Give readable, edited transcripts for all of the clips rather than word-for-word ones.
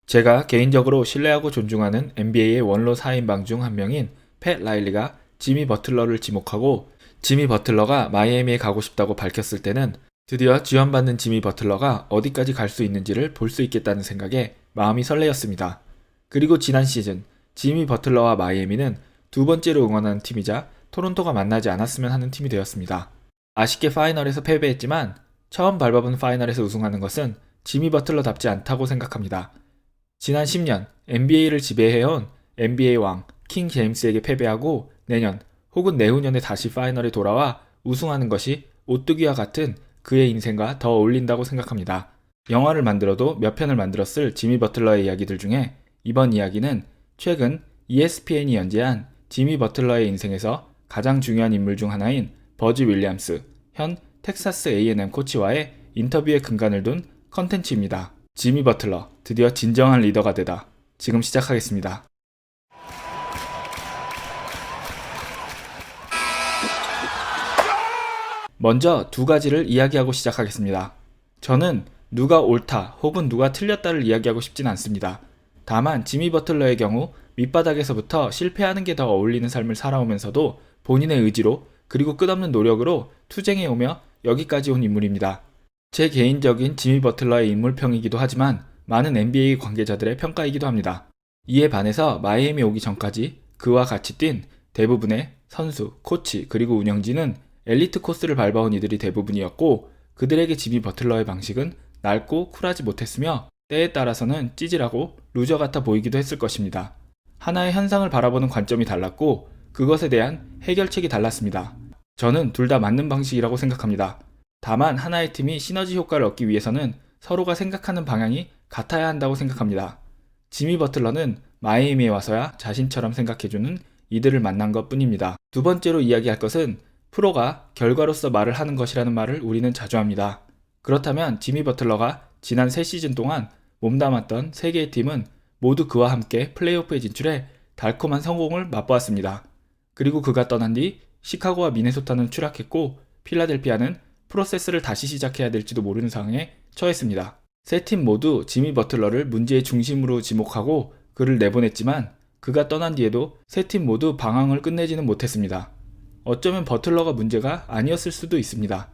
제가 개인적으로 신뢰하고 존중하는 NBA의 원로 4인방 중 한 명인 팻 라일리가 지미 버틀러를 지목하고 지미 버틀러가 마이애미에 가고 싶다고 밝혔을 때는 드디어 지원받는 지미 버틀러가 어디까지 갈 수 있는지를 볼 수 있겠다는 생각에 마음이 설레었습니다. 그리고 지난 시즌 지미 버틀러와 마이애미는 두 번째로 응원하는 팀이자 토론토가 만나지 않았으면 하는 팀이 되었습니다. 아쉽게 파이널에서 패배했지만 처음 밟아본 파이널에서 우승하는 것은 지미 버틀러답지 않다고 생각합니다. 지난 10년 NBA를 지배해온 NBA 왕 킹 제임스에게 패배하고 내년 혹은 내후년에 다시 파이널에 돌아와 우승하는 것이 오뚜기와 같은 그의 인생과 더 어울린다고 생각합니다. 영화를 만들어도 몇 편을 만들었을 지미 버틀러의 이야기들 중에 이번 이야기는 최근 ESPN이 연재한 지미 버틀러의 인생에서 가장 중요한 인물 중 하나인 버지 윌리엄스, 현 텍사스 A&M 코치와의 인터뷰에 근간을 둔 컨텐츠입니다. 지미 버틀러, 드디어 진정한 리더가 되다. 지금 시작하겠습니다. 먼저 두 가지를 이야기하고 시작하겠습니다. 저는 누가 옳다 혹은 누가 틀렸다를 이야기하고 싶진 않습니다. 다만 지미 버틀러의 경우 밑바닥에서부터 실패하는 게 더 어울리는 삶을 살아오면서도 본인의 의지로 그리고 끝없는 노력으로 투쟁해오며 여기까지 온 인물입니다. 제 개인적인 지미 버틀러의 인물평이기도 하지만 많은 NBA 관계자들의 평가이기도 합니다. 이에 반해서 마이애미 오기 전까지 그와 같이 뛴 대부분의 선수, 코치 그리고 운영진은 엘리트 코스를 밟아온 이들이 대부분이었고 그들에게 지미 버틀러의 방식은 낡고 쿨하지 못했으며 때에 따라서는 찌질하고 루저 같아 보이기도 했을 것입니다. 하나의 현상을 바라보는 관점이 달랐고 그것에 대한 해결책이 달랐습니다. 저는 둘 다 맞는 방식이라고 생각합니다. 다만 하나의 팀이 시너지 효과를 얻기 위해서는 서로가 생각하는 방향이 같아야 한다고 생각합니다. 지미 버틀러는 마이애미에 와서야 자신처럼 생각해주는 이들을 만난 것 뿐입니다. 두 번째로 이야기할 것은 프로가 결과로서 말을 하는 것이라는 말을 우리는 자주 합니다. 그렇다면 지미 버틀러가 지난 3시즌 동안 몸담았던 3개의 팀은 모두 그와 함께 플레이오프에 진출해 달콤한 성공을 맛보았습니다. 그리고 그가 떠난 뒤 시카고와 미네소타는 추락했고 필라델피아는 프로세스를 다시 시작해야 될지도 모르는 상황에 처했습니다. 세 팀 모두 지미 버틀러를 문제의 중심으로 지목하고 그를 내보냈지만 그가 떠난 뒤에도 세 팀 모두 방황을 끝내지는 못했습니다. 어쩌면 버틀러가 문제가 아니었을 수도 있습니다.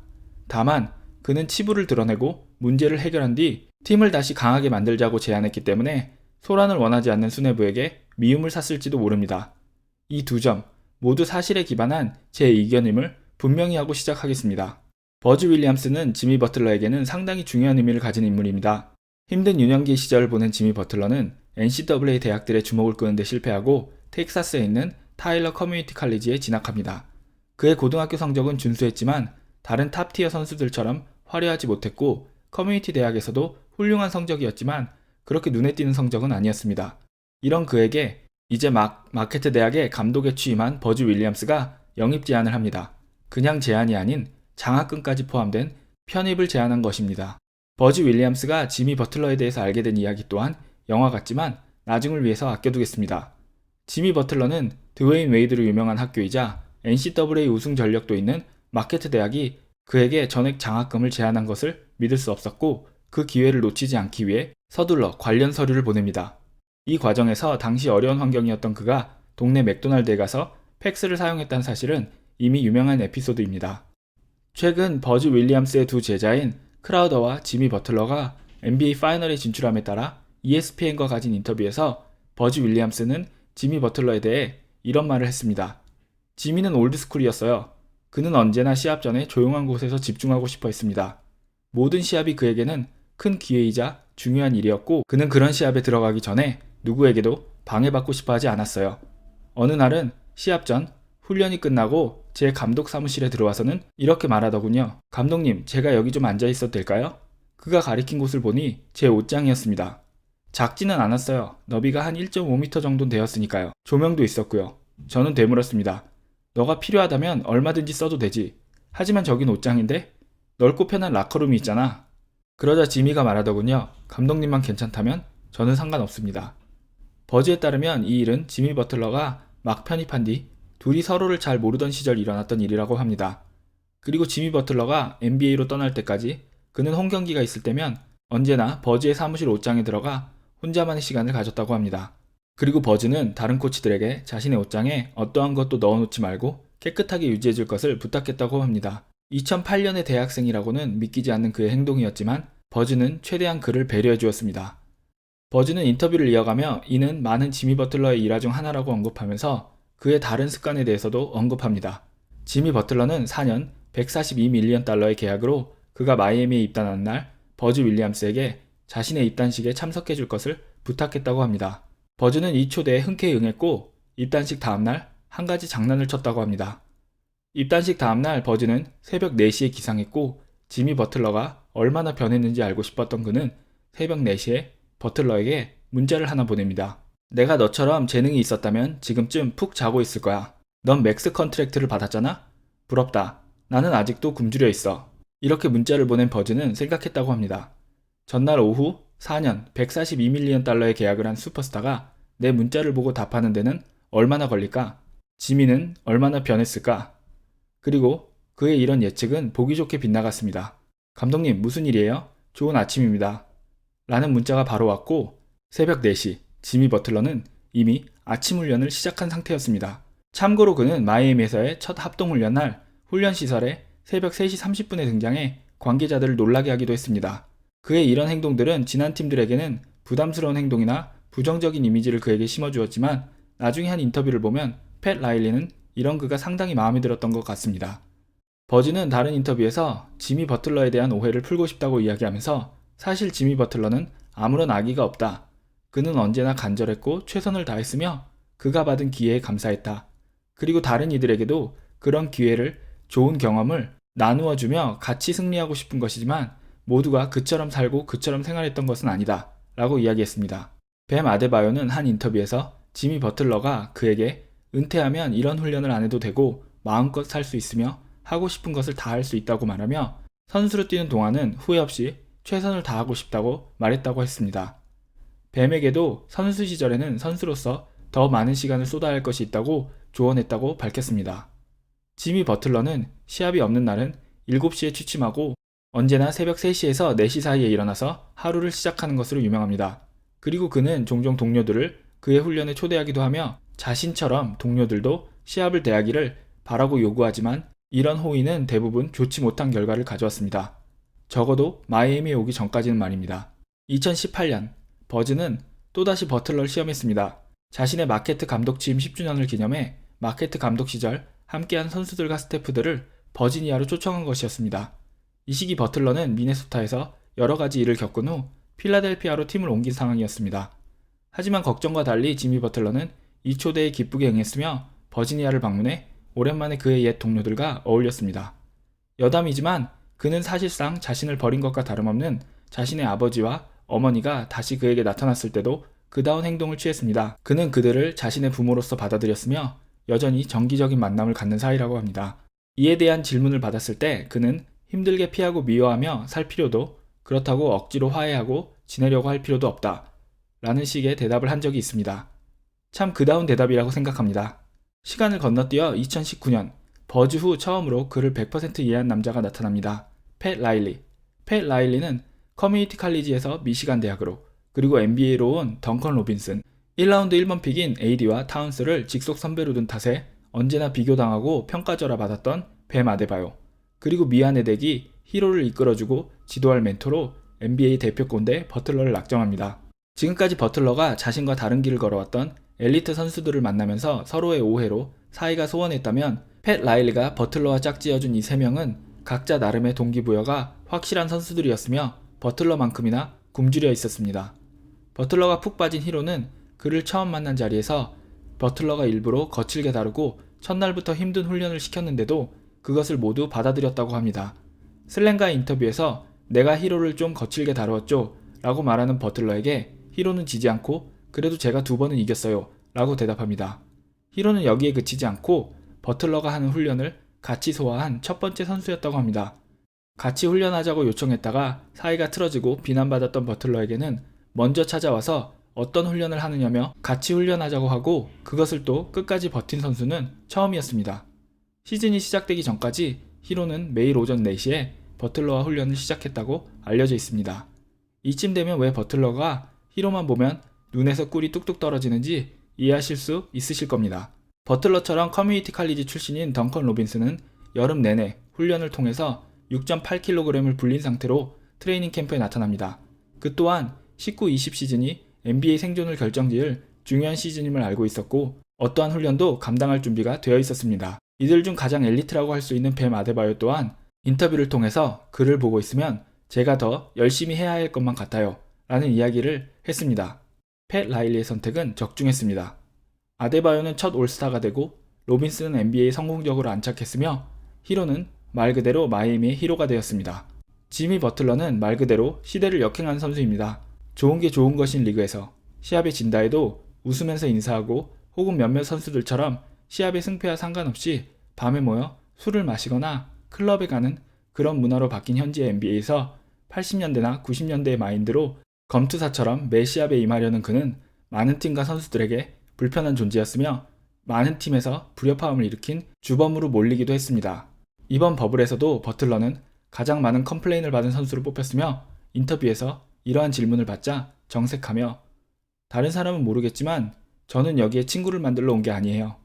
다만 그는 치부를 드러내고 문제를 해결한 뒤 팀을 다시 강하게 만들자고 제안했기 때문에 소란을 원하지 않는 수뇌부에게 미움을 샀을지도 모릅니다. 이 두 점 모두 사실에 기반한 제 의견임을 분명히 하고 시작하겠습니다. 버즈 윌리엄스는 지미 버틀러에게는 상당히 중요한 의미를 가진 인물입니다. 힘든 유년기 시절을 보낸 지미 버틀러는 NCAA 대학들의 주목을 끄는데 실패하고 텍사스에 있는 타일러 커뮤니티 칼리지에 진학합니다. 그의 고등학교 성적은 준수했지만 다른 탑티어 선수들처럼 화려하지 못했고 커뮤니티 대학에서도 훌륭한 성적이었지만 그렇게 눈에 띄는 성적은 아니었습니다. 이런 그에게 이제 마케트 대학의 감독에 취임한 버즈 윌리엄스가 영입 제안을 합니다. 그냥 제안이 아닌 장학금까지 포함된 편입을 제안한 것입니다. 버즈 윌리엄스가 지미 버틀러에 대해서 알게 된 이야기 또한 영화 같지만 나중을 위해서 아껴두겠습니다. 지미 버틀러는 드웨인 웨이드로 유명한 학교이자 NCAA 우승 전력도 있는 마케트 대학이 그에게 전액 장학금을 제안한 것을 믿을 수 없었고 그 기회를 놓치지 않기 위해 서둘러 관련 서류를 보냅니다. 이 과정에서 당시 어려운 환경이었던 그가 동네 맥도날드에 가서 팩스를 사용했다는 사실은 이미 유명한 에피소드입니다. 최근 버즈 윌리엄스의 두 제자인 크라우더와 지미 버틀러가 NBA 파이널에 진출함에 따라 ESPN과 가진 인터뷰에서 버즈 윌리엄스는 지미 버틀러에 대해 이런 말을 했습니다. 지미는 올드스쿨이었어요. 그는 언제나 시합 전에 조용한 곳에서 집중하고 싶어 했습니다. 모든 시합이 그에게는 큰 기회이자 중요한 일이었고 그는 그런 시합에 들어가기 전에 누구에게도 방해받고 싶어 하지 않았어요. 어느 날은 시합 전 훈련이 끝나고 제 감독 사무실에 들어와서는 이렇게 말하더군요. 감독님, 제가 여기 좀 앉아 있어도 될까요? 그가 가리킨 곳을 보니 제 옷장이었습니다. 작지는 않았어요. 너비가 한 1.5m 정도 되었으니까요. 조명도 있었고요. 저는 되물었습니다. 너가 필요하다면 얼마든지 써도 되지. 하지만 저긴 옷장인데? 넓고 편한 라커룸이 있잖아. 그러자 지미가 말하더군요. 감독님만 괜찮다면 저는 상관없습니다. 버즈에 따르면 이 일은 지미 버틀러가 막 편입한 뒤 둘이 서로를 잘 모르던 시절 일어났던 일이라고 합니다. 그리고 지미 버틀러가 NBA로 떠날 때까지 그는 홈경기가 있을 때면 언제나 버즈의 사무실 옷장에 들어가 혼자만의 시간을 가졌다고 합니다. 그리고 버즈는 다른 코치들에게 자신의 옷장에 어떠한 것도 넣어놓지 말고 깨끗하게 유지해줄 것을 부탁했다고 합니다. 2008년의 대학생이라고는 믿기지 않는 그의 행동이었지만 버즈는 최대한 그를 배려해 주었습니다. 버즈는 인터뷰를 이어가며 이는 많은 지미 버틀러의 일화 중 하나라고 언급하면서 그의 다른 습관에 대해서도 언급합니다. 지미 버틀러는 4년 142밀리언 달러의 계약으로 그가 마이애미에 입단하는 날 버즈 윌리엄스에게 자신의 입단식에 참석해 줄 것을 부탁했다고 합니다. 버즈는 이 초대에 흔쾌히 응했고 입단식 다음날 한 가지 장난을 쳤다고 합니다. 입단식 다음날 버즈는 새벽 4시에 기상했고 지미 버틀러가 얼마나 변했는지 알고 싶었던 그는 새벽 4시에 버틀러에게 문자를 하나 보냅니다. 내가 너처럼 재능이 있었다면 지금쯤 푹 자고 있을 거야. 넌 맥스 컨트랙트를 받았잖아? 부럽다. 나는 아직도 굶주려 있어. 이렇게 문자를 보낸 버즈는 생각했다고 합니다. 전날 오후 4년 142밀리언 달러의 계약을 한 슈퍼스타가 내 문자를 보고 답하는 데는 얼마나 걸릴까? 지미는 얼마나 변했을까? 그리고 그의 이런 예측은 보기 좋게 빗나갔습니다. 감독님, 무슨 일이에요? 좋은 아침입니다. 라는 문자가 바로 왔고 새벽 4시 지미 버틀러는 이미 아침 훈련을 시작한 상태였습니다. 참고로 그는 마이애미에서의 첫 합동훈련 날 훈련시설에 새벽 3시 30분에 등장해 관계자들을 놀라게 하기도 했습니다. 그의 이런 행동들은 지난 팀들에게는 부담스러운 행동이나 부정적인 이미지를 그에게 심어주었지만 나중에 한 인터뷰를 보면 팻 라일리는 이런 그가 상당히 마음에 들었던 것 같습니다. 버즈는 다른 인터뷰에서 지미 버틀러에 대한 오해를 풀고 싶다고 이야기하면서 사실 지미 버틀러는 아무런 악의가 없다. 그는 언제나 간절했고 최선을 다했으며 그가 받은 기회에 감사했다. 그리고 다른 이들에게도 그런 기회를 좋은 경험을 나누어주며 같이 승리하고 싶은 것이지만 모두가 그처럼 살고 그처럼 생활했던 것은 아니다. 라고 이야기했습니다. 뱀 아데바요는 한 인터뷰에서 지미 버틀러가 그에게 은퇴하면 이런 훈련을 안 해도 되고 마음껏 살 수 있으며 하고 싶은 것을 다 할 수 있다고 말하며 선수로 뛰는 동안은 후회 없이 최선을 다하고 싶다고 말했다고 했습니다. 뱀에게도 선수 시절에는 선수로서 더 많은 시간을 쏟아야 할 것이 있다고 조언했다고 밝혔습니다. 지미 버틀러는 시합이 없는 날은 7시에 취침하고 언제나 새벽 3시에서 4시 사이에 일어나서 하루를 시작하는 것으로 유명합니다. 그리고 그는 종종 동료들을 그의 훈련에 초대하기도 하며 자신처럼 동료들도 시합을 대하기를 바라고 요구하지만 이런 호의는 대부분 좋지 못한 결과를 가져왔습니다. 적어도 마이애미에 오기 전까지는 말입니다. 2018년 버즈는 또다시 버틀러를 시험했습니다. 자신의 마케트 감독 취임 10주년을 기념해 마케트 감독 시절 함께한 선수들과 스태프들을 버지니아로 초청한 것이었습니다. 이 시기 버틀러는 미네소타에서 여러 가지 일을 겪은 후 필라델피아로 팀을 옮긴 상황이었습니다. 하지만 걱정과 달리 지미 버틀러는 이 초대에 기쁘게 응했으며 버지니아를 방문해 오랜만에 그의 옛 동료들과 어울렸습니다. 여담이지만 그는 사실상 자신을 버린 것과 다름없는 자신의 아버지와 어머니가 다시 그에게 나타났을 때도 그다운 행동을 취했습니다. 그는 그들을 자신의 부모로서 받아들였으며 여전히 정기적인 만남을 갖는 사이라고 합니다. 이에 대한 질문을 받았을 때 그는 힘들게 피하고 미워하며 살 필요도 그렇다고 억지로 화해하고 지내려고 할 필요도 없다. 라는 식의 대답을 한 적이 있습니다. 참 그다운 대답이라고 생각합니다. 시간을 건너뛰어 2019년 버즈 후 처음으로 그를 100% 이해한 남자가 나타납니다. 팻 라일리. 팻 라일리는 커뮤니티 칼리지에서 미시간 대학으로 그리고 NBA로 온 덩컨 로빈슨 1라운드 1번 픽인 AD와 타운스를 직속 선배로 둔 탓에 언제나 비교당하고 평가절하 받았던 뱀 아데바요. 그리고 미안해대기 히로를 이끌어주고 지도할 멘토로 NBA 대표 꼰대 버틀러를 낙점합니다. 지금까지 버틀러가 자신과 다른 길을 걸어왔던 엘리트 선수들을 만나면서 서로의 오해로 사이가 소원했다면 팻 라일리가 버틀러와 짝지어준 이 세 명은 각자 나름의 동기부여가 확실한 선수들이었으며 버틀러만큼이나 굶주려 있었습니다. 버틀러가 푹 빠진 히로는 그를 처음 만난 자리에서 버틀러가 일부러 거칠게 다루고 첫날부터 힘든 훈련을 시켰는데도 그것을 모두 받아들였다고 합니다. 슬랭가의 인터뷰에서 내가 히로를 좀 거칠게 다루었죠 라고 말하는 버틀러에게 히로는 지지 않고 그래도 제가 2번은 이겼어요 라고 대답합니다. 히로는 여기에 그치지 않고 버틀러가 하는 훈련을 같이 소화한 첫 번째 선수였다고 합니다. 같이 훈련하자고 요청했다가 사이가 틀어지고 비난받았던 버틀러에게는 먼저 찾아와서 어떤 훈련을 하느냐며 같이 훈련하자고 하고 그것을 또 끝까지 버틴 선수는 처음이었습니다. 시즌이 시작되기 전까지 히로는 매일 오전 4시에 버틀러와 훈련을 시작했다고 알려져 있습니다. 이쯤 되면 왜 버틀러가 히로만 보면 눈에서 꿀이 뚝뚝 떨어지는지 이해하실 수 있으실 겁니다. 버틀러처럼 커뮤니티 칼리지 출신인 덩컨 로빈스는 여름 내내 훈련을 통해서 6.8kg을 불린 상태로 트레이닝 캠프에 나타납니다. 그 또한 19-20 시즌이 NBA 생존을 결정지을 중요한 시즌임을 알고 있었고 어떠한 훈련도 감당할 준비가 되어 있었습니다. 이들 중 가장 엘리트라고 할 수 있는 뱀 아데바요 또한 인터뷰를 통해서 그를 보고 있으면 제가 더 열심히 해야 할 것만 같아요 라는 이야기를 했습니다. 팻 라일리의 선택은 적중했습니다. 아데바요는 첫 올스타가 되고 로빈스는 NBA에 성공적으로 안착했으며 히로는 말 그대로 마이애미의 히로가 되었습니다. 지미 버틀러는 말 그대로 시대를 역행한 선수입니다. 좋은 게 좋은 것인 리그에서 시합에 진다 해도 웃으면서 인사하고 혹은 몇몇 선수들처럼 시합의 승패와 상관없이 밤에 모여 술을 마시거나 클럽에 가는 그런 문화로 바뀐 현지의 NBA에서 80년대나 90년대의 마인드로 검투사처럼 매 시합에 임하려는 그는 많은 팀과 선수들에게 불편한 존재였으며 많은 팀에서 불협화음을 일으킨 주범으로 몰리기도 했습니다. 이번 버블에서도 버틀러는 가장 많은 컴플레인을 받은 선수로 뽑혔으며 인터뷰에서 이러한 질문을 받자 정색하며 다른 사람은 모르겠지만 저는 여기에 친구를 만들러 온 게 아니에요.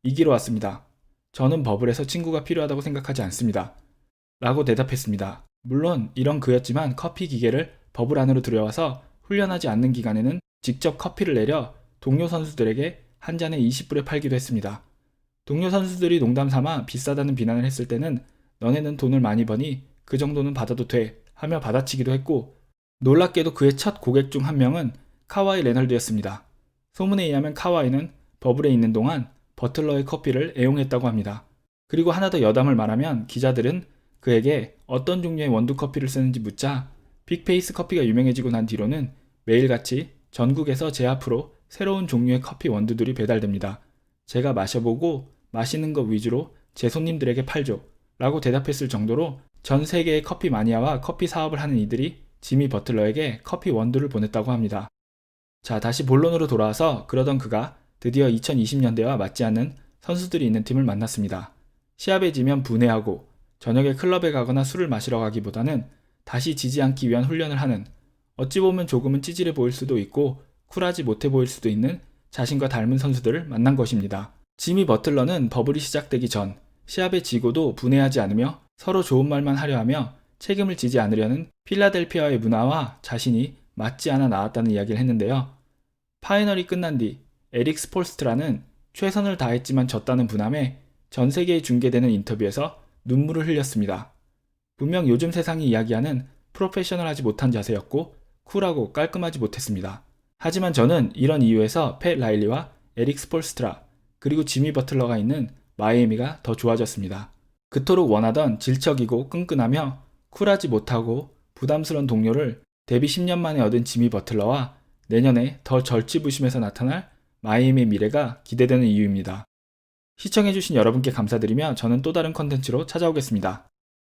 이기러 왔습니다. 저는 버블에서 친구가 필요하다고 생각하지 않습니다. 라고 대답했습니다. 물론 이런 그였지만 커피 기계를 버블 안으로 들여와서 훈련하지 않는 기간에는 직접 커피를 내려 동료 선수들에게 한 잔에 20불에 팔기도 했습니다. 동료 선수들이 농담 삼아 비싸다는 비난을 했을 때는 너네는 돈을 많이 버니 그 정도는 받아도 돼 하며 받아치기도 했고 놀랍게도 그의 첫 고객 중 한 명은 카와이 레널드였습니다. 소문에 의하면 카와이는 버블에 있는 동안 버틀러의 커피를 애용했다고 합니다. 그리고 하나 더 여담을 말하면 기자들은 그에게 어떤 종류의 원두 커피를 쓰는지 묻자 빅페이스 커피가 유명해지고 난 뒤로는 매일같이 전국에서 제 앞으로 새로운 종류의 커피 원두들이 배달됩니다. 제가 마셔보고 마시는 것 위주로 제 손님들에게 팔죠. 라고 대답했을 정도로 전 세계의 커피 마니아와 커피 사업을 하는 이들이 지미 버틀러에게 커피 원두를 보냈다고 합니다. 자, 다시 본론으로 돌아와서 그러던 그가 드디어 2020년대와 맞지 않는 선수들이 있는 팀을 만났습니다. 시합에 지면 분해하고 저녁에 클럽에 가거나 술을 마시러 가기보다는 다시 지지 않기 위한 훈련을 하는 어찌 보면 조금은 찌질해 보일 수도 있고 쿨하지 못해 보일 수도 있는 자신과 닮은 선수들을 만난 것입니다. 지미 버틀러는 버블이 시작되기 전 시합에 지고도 분해하지 않으며 서로 좋은 말만 하려 하며 책임을 지지 않으려는 필라델피아의 문화와 자신이 맞지 않아 나왔다는 이야기를 했는데요. 파이널이 끝난 뒤 에릭 스폴스트라는 최선을 다했지만 졌다는 분함에 전 세계에 중계되는 인터뷰에서 눈물을 흘렸습니다. 분명 요즘 세상이 이야기하는 프로페셔널하지 못한 자세였고 쿨하고 깔끔하지 못했습니다. 하지만 저는 이런 이유에서 팻 라일리와 에릭 스폴스트라 그리고 지미 버틀러가 있는 마이애미가 더 좋아졌습니다. 그토록 원하던 질척이고 끈끈하며 쿨하지 못하고 부담스러운 동료를 데뷔 10년 만에 얻은 지미 버틀러와 내년에 더 절치부심해서 나타날 마이애미의 미래가 기대되는 이유입니다. 시청해주신 여러분께 감사드리며 저는 또 다른 컨텐츠로 찾아오겠습니다.